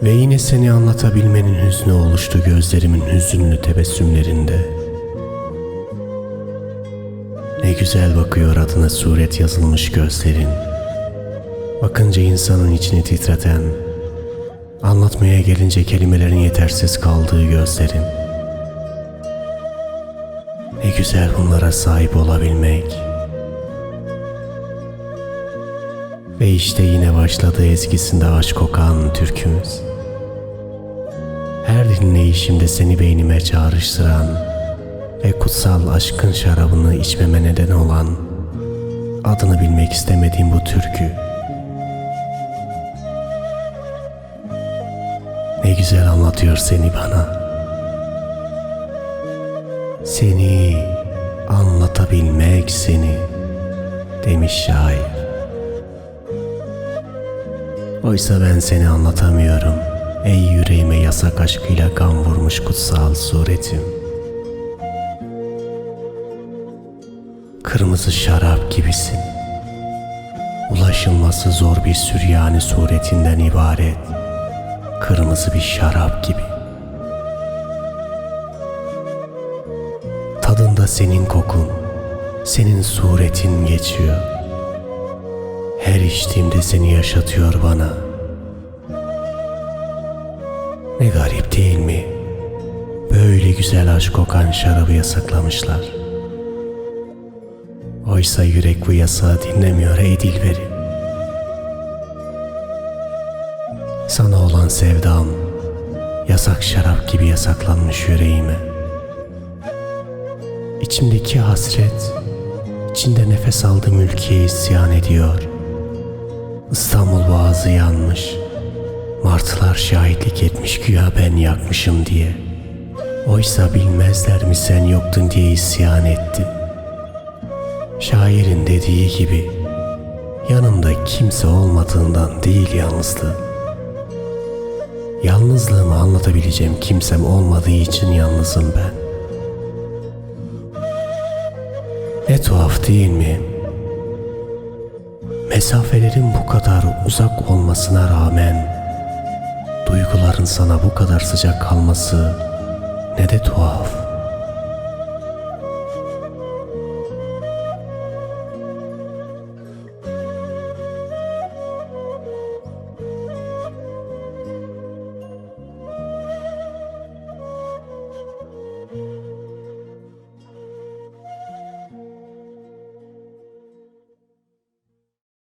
Ve yine seni anlatabilmenin hüznü oluştu gözlerimin hüzünlü tebessümlerinde. Ne güzel bakıyor adına suret yazılmış gözlerin. Bakınca insanın içini titreten, anlatmaya gelince kelimelerin yetersiz kaldığı gözlerin. Ne güzel bunlara sahip olabilmek. Ve işte yine başladı ezgisinde aşk kokan türkümüz. Her dinleyişimde seni beynime çağrıştıran ve kutsal aşkın şarabını içmeme neden olan, adını bilmek istemediğim bu türkü. Ne güzel anlatıyor seni bana. Seni anlatabilmek seni, demiş şair. Oysa ben seni anlatamıyorum, ey yüreğime yasak aşkıyla kan vurmuş kutsal suretim. Kırmızı şarap gibisin, ulaşılması zor bir Süryani suretinden ibaret, kırmızı bir şarap gibi. Tadında senin kokun, senin suretin geçiyor. Her içtiğimde seni yaşatıyor bana. Ne garip değil mi? Böyle güzel aşk kokan şarabı yasaklamışlar. Oysa yürek bu yasağı dinlemiyor ey dilberim. Sana olan sevdam yasak şarap gibi yasaklanmış yüreğime. İçimdeki hasret, içinde nefes aldığım ülkeye isyan ediyor. İstanbul Boğazı yanmış, martılar şahitlik etmiş güya ben yakmışım diye. Oysa bilmezler mi sen yoktun diye isyan ettim. Şairin dediği gibi, yanımda kimse olmadığından değil yalnızlığım. Yalnızlığımı anlatabileceğim kimsem olmadığı için yalnızım ben. Ne tuhaf değil mi? Mesafelerin bu kadar uzak olmasına rağmen duyguların sana bu kadar sıcak kalması ne de tuhaf.